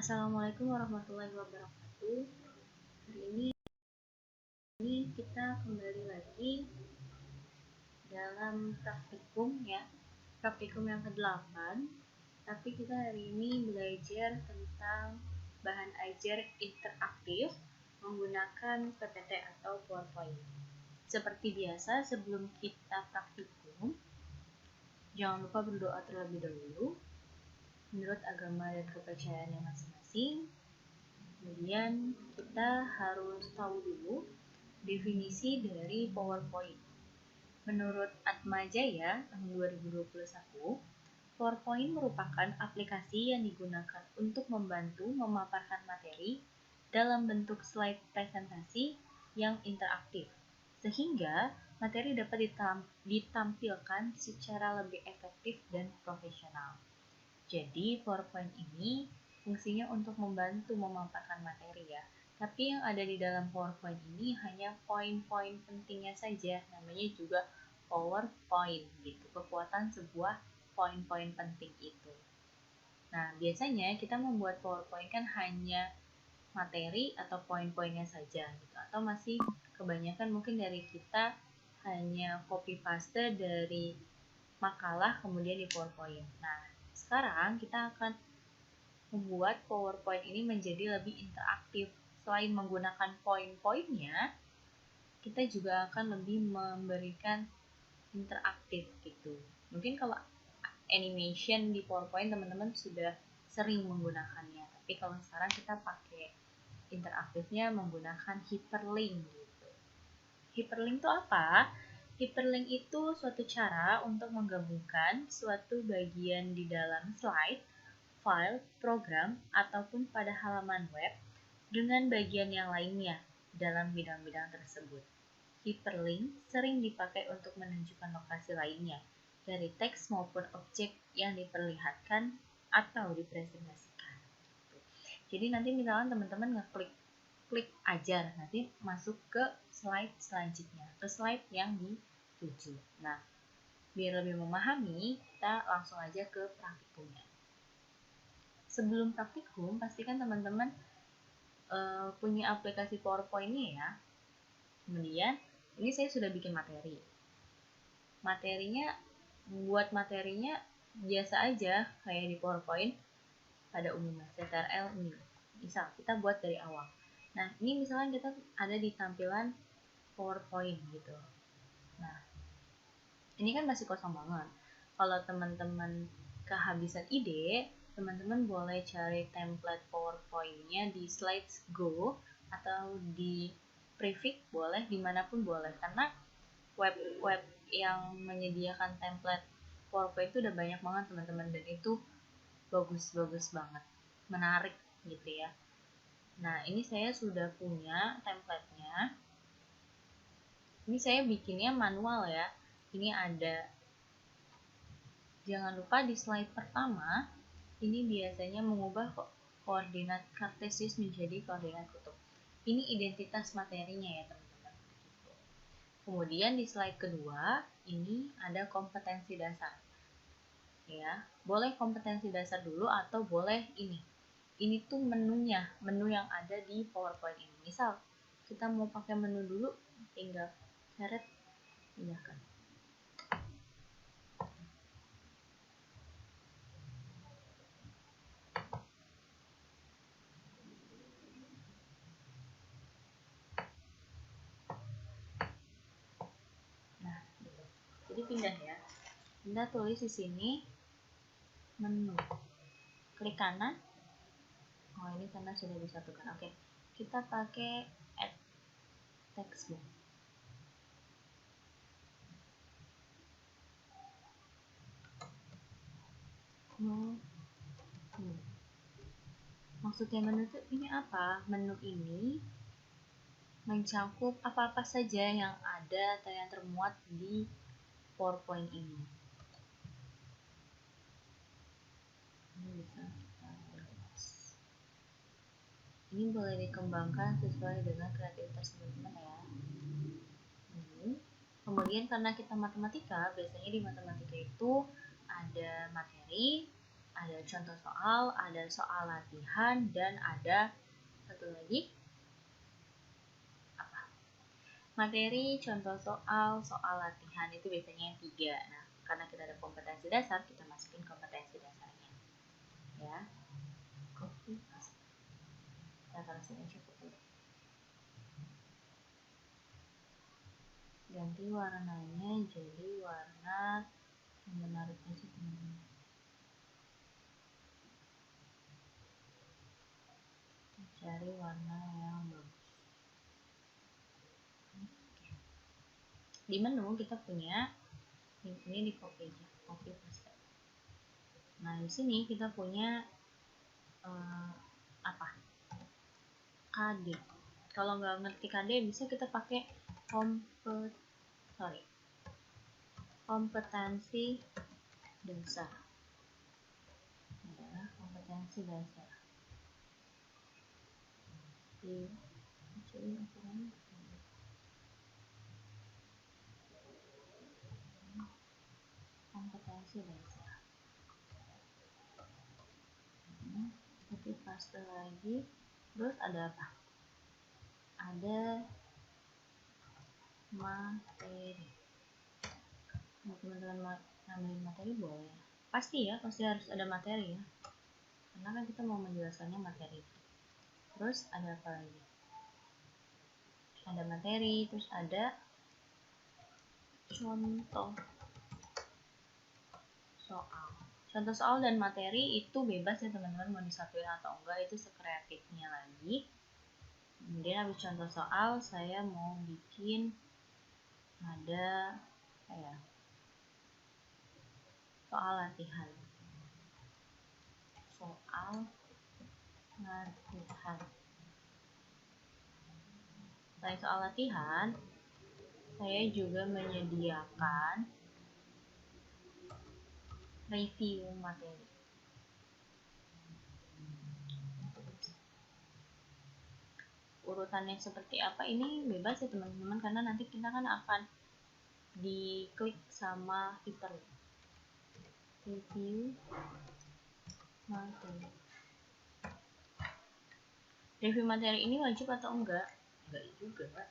Assalamualaikum warahmatullahi wabarakatuh. Hari ini kita kembali lagi dalam praktikum praktikum yang ke-8. Tapi kita hari ini belajar tentang bahan ajar interaktif menggunakan PPT atau PowerPoint. Seperti biasa, sebelum kita praktikum, jangan lupa berdoa terlebih dahulu menurut agama dan kepercayaannya masing-masing. Kemudian kita harus tahu dulu definisi dari PowerPoint. Menurut Atmajaya tahun 2021, PowerPoint merupakan aplikasi yang digunakan untuk membantu memaparkan materi dalam bentuk slide presentasi yang interaktif, sehingga materi dapat ditampilkan secara lebih efektif dan profesional. Jadi PowerPoint ini fungsinya untuk membantu memaparkan materi ya. Tapi yang ada di dalam PowerPoint ini hanya poin-poin pentingnya saja, namanya juga PowerPoint gitu. Kekuatan sebuah poin-poin penting itu. Nah, biasanya kita membuat PowerPoint kan hanya materi atau poin-poinnya saja gitu. Atau masih kebanyakan mungkin dari kita hanya copy paste dari makalah kemudian di PowerPoint. Nah, sekarang kita akan membuat PowerPoint ini menjadi lebih interaktif. Selain menggunakan poin-poinnya, kita juga akan lebih memberikan interaktif gitu. Mungkin kalau animation di PowerPoint teman-teman sudah sering menggunakannya, tapi kalau sekarang kita pakai interaktifnya menggunakan hyperlink gitu. Hyperlink itu apa? Hyperlink itu suatu cara untuk menggabungkan suatu bagian di dalam slide, file, program, ataupun pada halaman web dengan bagian yang lainnya dalam bidang-bidang tersebut. Hyperlink sering dipakai untuk menunjukkan lokasi lainnya dari teks maupun objek yang diperlihatkan atau dipresentasikan. Jadi nanti misalkan teman-teman klik aja, nanti masuk ke slide selanjutnya, ke slide yang dituju. Nah, biar lebih memahami, kita langsung aja ke praktikumnya. Sebelum praktikum, pastikan teman-teman punya aplikasi PowerPoint-nya ya. Kemudian, ini saya sudah bikin materi. Buat materinya biasa aja, kayak di PowerPoint pada umumnya, CTRL ini. Misal, kita buat dari awal. Nah, ini misalkan kita ada di tampilan PowerPoint gitu. Nah, ini kan masih kosong banget. Kalau teman-teman kehabisan ide, teman-teman boleh cari template PowerPoint-nya di Slides Go atau di Prefix boleh, dimanapun boleh. Karena web yang menyediakan template PowerPoint itu udah banyak banget teman-teman, dan itu bagus-bagus banget, menarik gitu ya. Nah, ini saya sudah punya template-nya. Ini saya bikinnya manual ya. Ini ada, jangan lupa di slide pertama, ini biasanya mengubah koordinat kartesius menjadi koordinat kutub. Ini identitas materinya ya teman-teman. Kemudian di slide kedua, ini ada kompetensi dasar. Ya, boleh kompetensi dasar dulu atau boleh ini. Ini tuh menunya, menu yang ada di PowerPoint ini. Misal, kita mau pakai menu dulu, tinggal seret, pindahkan. Nah, gitu. Jadi pindah ya. Pindah, tulis di sini menu. Klik kanan. Oh, ini karena sudah disatukan. Oke. Kita pakai add textbook. Maksudnya menu itu ini apa? Menu ini mencakup apa-apa saja yang ada atau yang termuat di PowerPoint ini. Ini bisa kita perluas. Ini boleh dikembangkan sesuai dengan kreativitas teman-teman ya. Kemudian karena kita matematika, biasanya di matematika itu ada materi, ada contoh soal, ada soal latihan, dan ada satu lagi apa? Materi, contoh soal, soal latihan itu biasanya yang 3. Nah, karena kita ada kompetensi dasar, kita masukin kompetensi dasarnya. Ya. Copy paste. Kita taruh sini cukup dulu. Ganti warnanya jadi warna yang menariknya sih teman-teman. Cari warna yang bagus. Di menu kita punya ini di copy aja, copy paste. Nah di sini kita punya apa? KD. Kalau nggak ngerti KD bisa kita pakai kompetensi dasar. Ya, kompetensi dasar. Di kompetensi dasar. Copy paste lagi. Terus ada apa? Ada materi. Nah, teman-teman nambahin materi boleh. Pasti harus ada materi ya. Karena kan kita mau menjelaskannya materi. Terus ada apa lagi? Ada materi, terus ada contoh soal. Contoh soal dan materi itu bebas ya teman-teman, mau disatuin atau enggak itu sekreatifnya lagi. Kemudian habis contoh soal saya mau bikin ada soal latihan. Selain soal latihan, saya juga menyediakan review materi. Urutannya seperti apa ini bebas ya teman-teman, karena nanti kita kan akan diklik sama hyperlink. Review materi. Review materi ini wajib atau enggak? Enggak juga, Pak.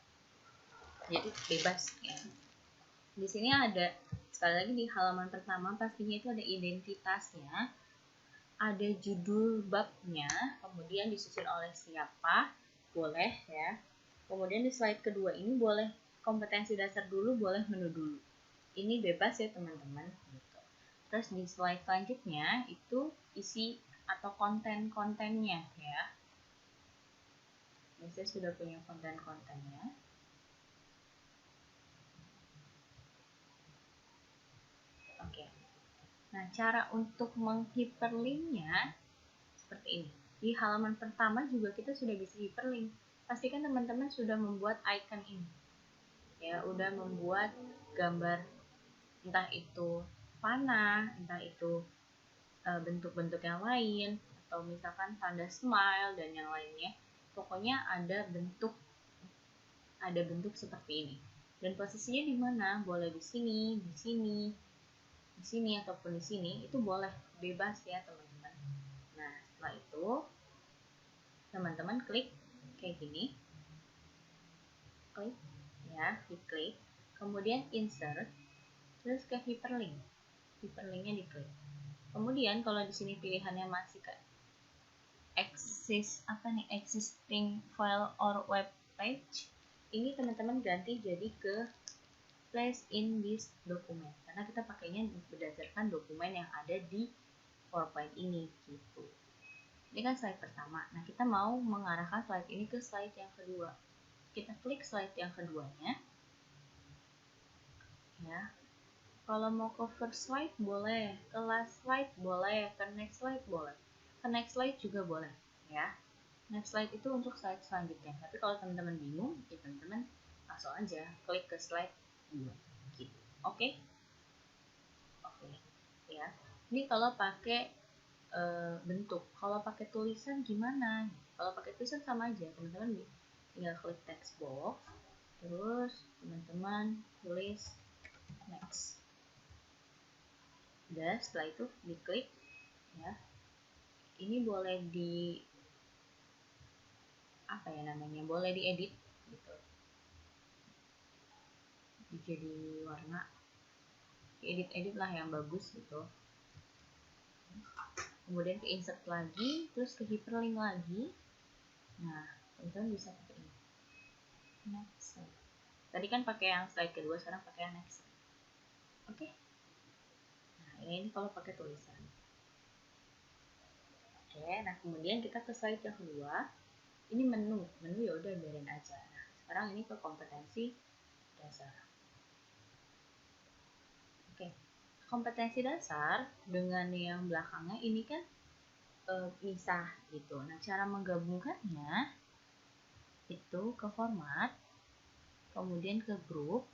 Jadi bebas ya. Di sini ada sekali lagi di halaman pertama pastinya itu ada identitasnya, ada judul babnya, kemudian disusun oleh siapa, boleh ya. Kemudian di slide kedua ini boleh kompetensi dasar dulu, boleh menu dulu. Ini bebas ya teman-teman. Gitu. Terus di slide selanjutnya itu isi atau konten-kontennya ya. Saya sudah punya konten-kontennya. Oke. Nah, cara untuk menghiperlinknya seperti ini. Di halaman pertama juga kita sudah bisa hyperlink. Pastikan teman-teman sudah membuat icon ini. Ya, udah membuat gambar entah itu panah, entah itu bentuk-bentuk yang lain, atau misalkan tanda smile dan yang lainnya. Pokoknya ada bentuk seperti ini. Dan posisinya di mana? Boleh di sini, di sini ataupun di sini, itu boleh bebas ya teman-teman. Nah, setelah itu teman-teman klik kayak gini. Klik ya, diklik. Kemudian insert, terus ke hyperlink. Hyperlinknya diklik. Kemudian kalau di sini pilihannya masih ke existing file or web page, ini teman-teman ganti jadi ke place in this document, karena kita pakainya berdasarkan dokumen yang ada di PowerPoint ini gitu. Ini kan slide pertama. Nah, kita mau mengarahkan slide ini ke slide yang kedua. Kita klik slide yang keduanya. Ya. Kalau mau ke first slide boleh, ke last slide boleh, ke next slide boleh. Ke next slide juga boleh, ya. Next slide itu untuk slide selanjutnya. Tapi kalau teman-teman bingung, ya teman-teman langsung aja klik ke slide 2. Gitu. Oke? Oke. Ya. Ini kalau pakai bentuk. Kalau pakai tulisan gimana? Kalau pakai tulisan sama aja, teman-teman tinggal klik text box, terus teman-teman tulis next. Udah, setelah itu diklik ya. Ini boleh di apa ya namanya, boleh diedit gitu, jadi warna, edit lah yang bagus gitu. Kemudian ke insert lagi, terus ke hyperlink lagi. Nah, teman-teman bisa pakai ini, next. Tadi kan pakai yang slide kedua, sekarang pakai yang next. Oke. Nah, ini kalau pakai tulisan. Oke, nah kemudian kita ke slide yang kedua. Ini menu ya udah biarin aja. Nah, sekarang ini ke kompetensi dasar. Oke, kompetensi dasar dengan yang belakangnya ini kan pisah gitu. Nah, cara menggabungkannya itu ke format, kemudian ke grup,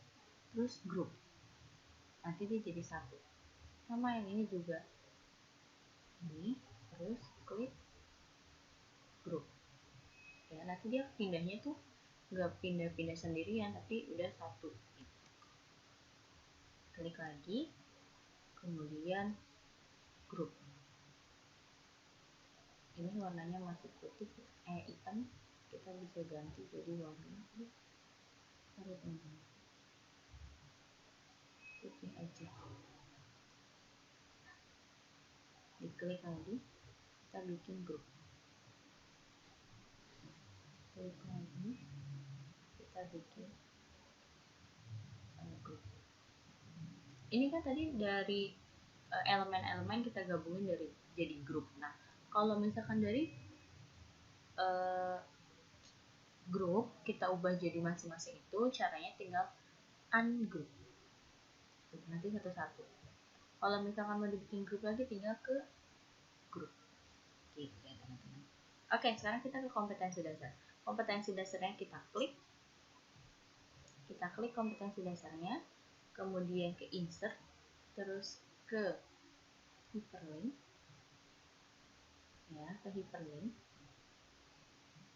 terus grup. Nanti dia jadi satu. Sama yang ini juga. Ini, terus klik grup. Ya, nanti dia pindahnya tuh nggak pindah-pindah sendirian, tapi udah satu. Klik lagi, kemudian grup. Ini warnanya masih putih, hitam, kita bisa ganti jadi warna putih aja. Diklik lagi, kita bikin grup. Klik lagi, kita bikin grup. Ini kan tadi dari elemen-elemen kita gabungin dari jadi grup. Nah, kalau misalkan dari grup kita ubah jadi masing-masing itu, caranya tinggal ungroup. Nanti satu-satu. Kalau misalkan mau dibikin grup lagi, tinggal ke grup. Gitu ya teman-teman. Oke, sekarang kita ke kompetensi dasar. Kompetensi dasarnya kita klik kompetensi dasarnya, kemudian ke insert, terus ke hyperlink, ya, ke hyperlink.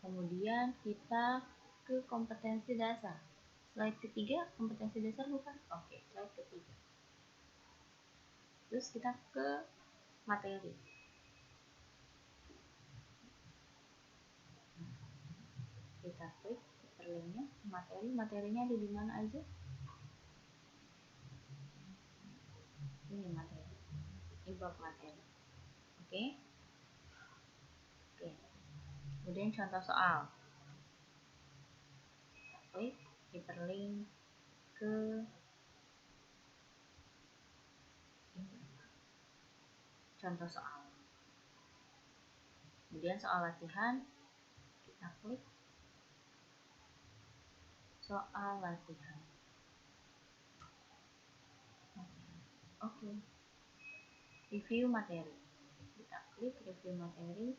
Kemudian kita ke kompetensi dasar. Slide ketiga, kompetensi dasar bukan? Oke, slide ketiga. Terus kita ke materi. Kita klik hyperlinknya, materinya ada di mana aja? Ini materi, import materi. Oke. Kemudian contoh soal, kita klik hyperlink ke contoh soal. Kemudian soal latihan, kita klik soal latihan. Oke. Review materi, kita klik review materi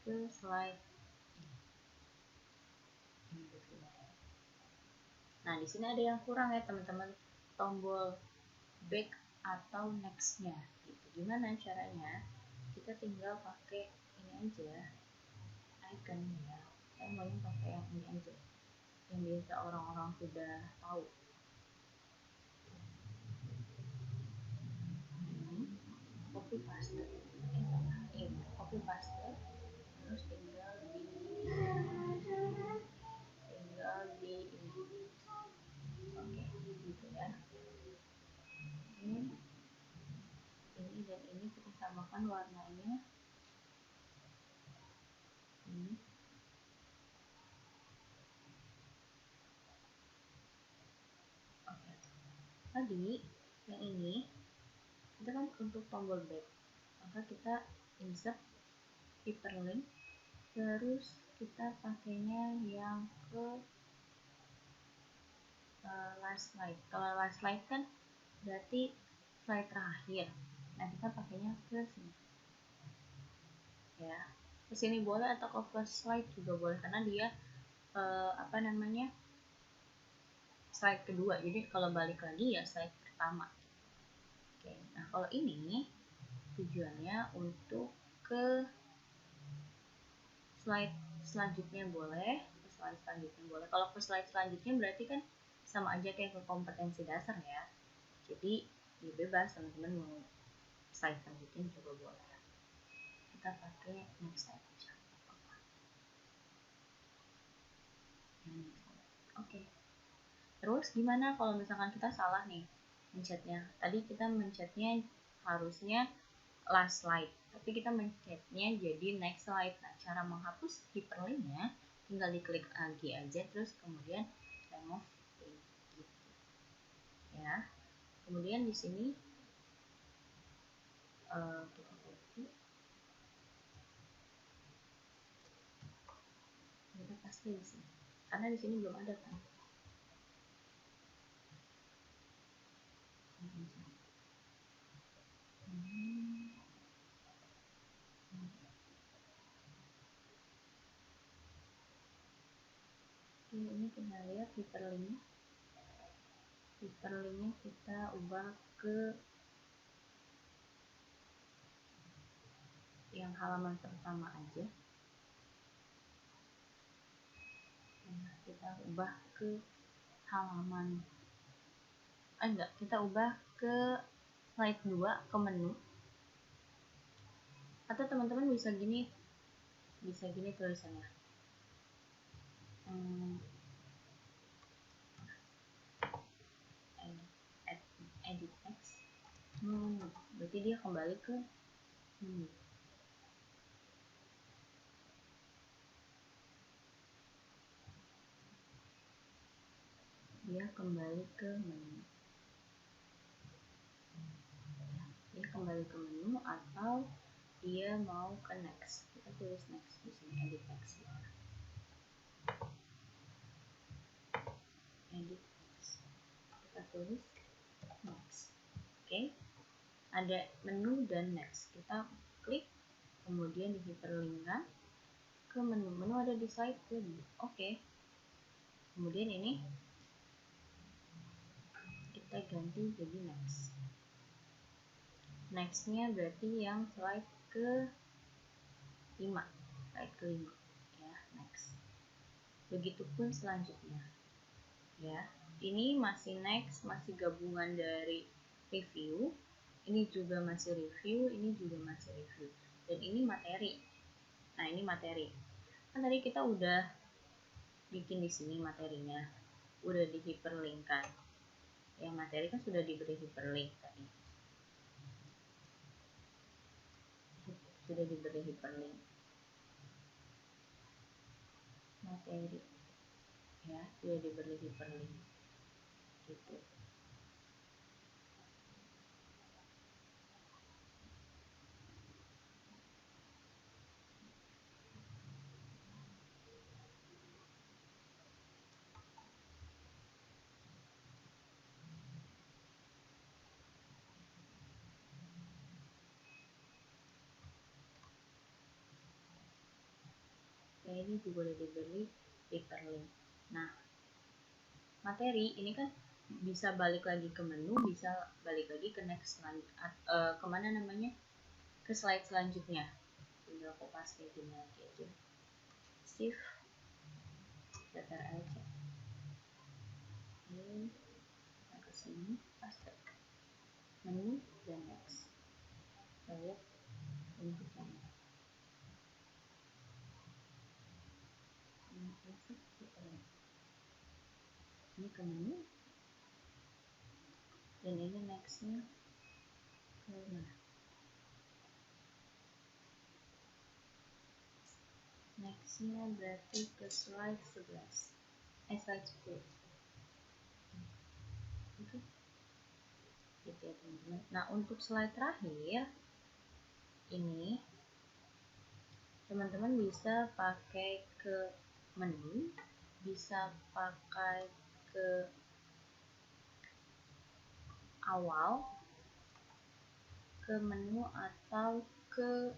ke slide ini. Nah, di sini ada yang kurang ya teman-teman, tombol back atau next-nya. Gitu. Gimana caranya? Kita tinggal pakai ini aja, icon ya. Saya mau pakai yang ini aja, yang biasa orang-orang sudah tahu. Ini copy paste, copy paste, terus tinggal di ini. Oke, gitu ya. Ini dan ini kita samakan warnanya. Ini. Oke. Tadi yang ini kita kan untuk tombol back, maka kita insert hyperlink, terus kita pakainya yang ke last slide. Kalau last slide kan berarti slide terakhir. Nah, kita pakainya ke sini. Ya, ke sini boleh atau ke first slide juga boleh, karena dia slide kedua. Jadi kalau balik lagi ya slide pertama. Oke. Nah, kalau ini tujuannya untuk ke slide selanjutnya boleh, ke slide selanjutnya boleh. Kalau ke slide selanjutnya berarti kan sama aja kayak ke kompetensi dasar ya. Jadi bebas, teman-teman mau slide selanjutnya juga boleh. kita pakai next slide aja. Oke. Terus gimana kalau misalkan kita salah nih mencetnya? Tadi kita mencetnya harusnya last slide, tapi kita mencetnya jadi next slide. Nah, cara menghapus hyperlinknya tinggal diklik lagi aja, terus kemudian remove link gitu. Ya. Kemudian di sini kita copy. Kita pasti di sini. Karena di sini belum ada kan. Oke, ini kita lihat hyperlinknya kita ubah ke yang halaman pertama aja. Nah, kita ubah ke halaman kita ubah ke slide 2 ke menu. Atau teman-teman bisa gini tulisannya. Edit text. Berarti dia kembali ke menu. Dia kembali ke menu. Atau dia mau ke next. Kita tulis next di sini, edit text. Edit text. Kita tulis next. Oke. Ada menu dan next. Kita klik, kemudian di hyperlinkkan ke menu. Menu ada di slide 2. Oke. Kemudian ini kita ganti jadi next. Nextnya berarti yang slide ke 5. Ya, next. Begitupun selanjutnya. Ya, ini masih next, masih gabungan dari review. Ini juga masih review, ini juga masih review. Dan ini materi. Nah, ini materi. Kan tadi kita udah bikin di sini materinya. Udah di hyperlinkkan. Ya, materi kan sudah diberi hyperlink tadi. Sudah diberi hyperlink. Materi. Ya, sudah diberi hyperlink. Gitu. Ini juga udah diberi hyperlink. Nah, materi ini kan bisa balik lagi ke menu, bisa balik lagi ke next kemana namanya, ke slide selanjutnya. Tinggal aku paste gini lagi aja, shift datar aja, ini ke sini, paste menu dan next. Kita lihat bentuknya. Ini ke menu dan ini nextnya ke mana? Nextnya berarti ke slide 11, slide 10. Oke. Gitu ya teman-teman. Nah, untuk slide terakhir ini teman-teman bisa pakai ke menu, bisa pakai ke awal, ke menu, atau ke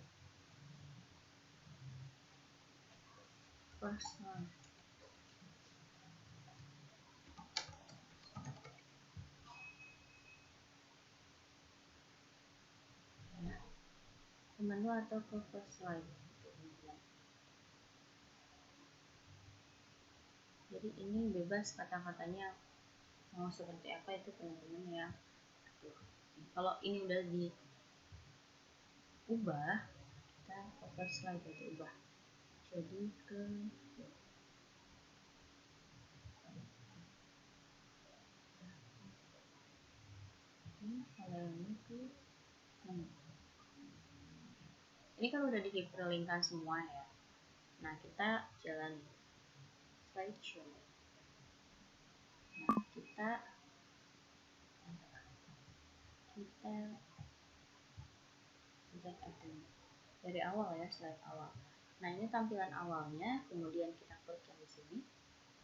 first one. Ya, ke menu atau ke first slide. Jadi ini bebas kata-katanya mau seperti apa, itu teman-teman ya. Kalau ini udah diubah, kita cover slide aja ubah jadi ke kalau ini ke ini kan udah dihiperlinkkan semua ya. Nah, kita jalan slideshow. Nah, kita dari awal ya, slide awal. Nah, ini tampilan awalnya, kemudian kita klik yang di sini.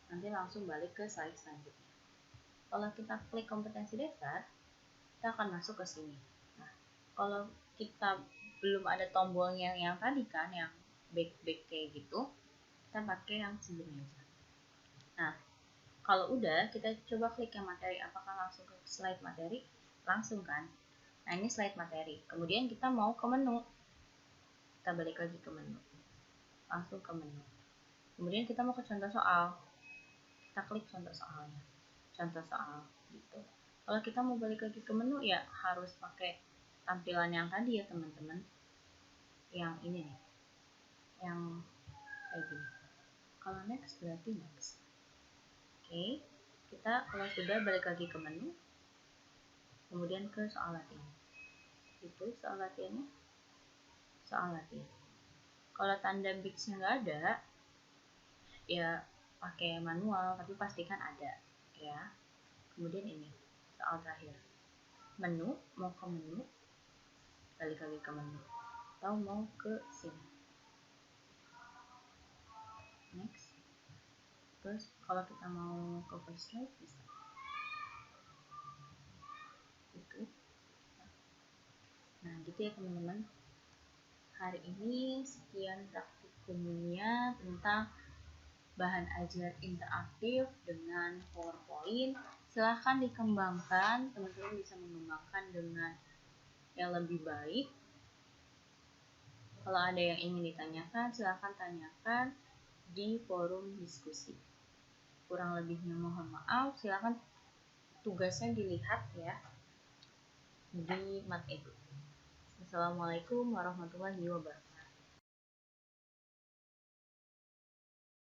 Nanti langsung balik ke slide selanjutnya. Kalau kita klik kompetensi dasar, kita akan masuk ke sini. Nah, kalau kita belum ada tombolnya yang tadi kan, yang back kayak gitu, kita pakai yang sebelumnya aja. Nah, kalau udah, kita coba klik yang materi. Apakah langsung ke slide materi? Langsung kan? Nah, ini slide materi. Kemudian kita mau ke menu. Kita balik lagi ke menu. Langsung ke menu. Kemudian kita mau ke contoh soal. Kita klik contoh soalnya. Contoh soal gitu. Kalau kita mau balik lagi ke menu ya harus pakai tampilan yang tadi ya teman-teman. Yang ini nih. Yang kayak gini. Kalau next berarti next. Oke. Kita kalau sudah balik lagi ke menu. Kemudian ke soal latihan. Itu soal latihannya. Soal latihan. Kalau tanda bits-nya nggak ada, ya pakai manual, tapi pastikan ada ya. Kemudian ini soal terakhir, menu, mau ke menu, balik lagi ke menu, atau mau ke sini, next. Terus kalau kita mau ke first slide bisa gitu. Nah gitu ya teman-teman, hari ini sekian praktikumnya tentang bahan ajar interaktif dengan PowerPoint. Silahkan dikembangkan, teman-teman bisa mengembangkan dengan yang lebih baik. Kalau ada yang ingin ditanyakan, silahkan tanyakan di forum diskusi. Kurang lebihnya mohon maaf, silahkan tugasnya dilihat ya di Mat Edu. Assalamualaikum warahmatullahi wabarakatuh.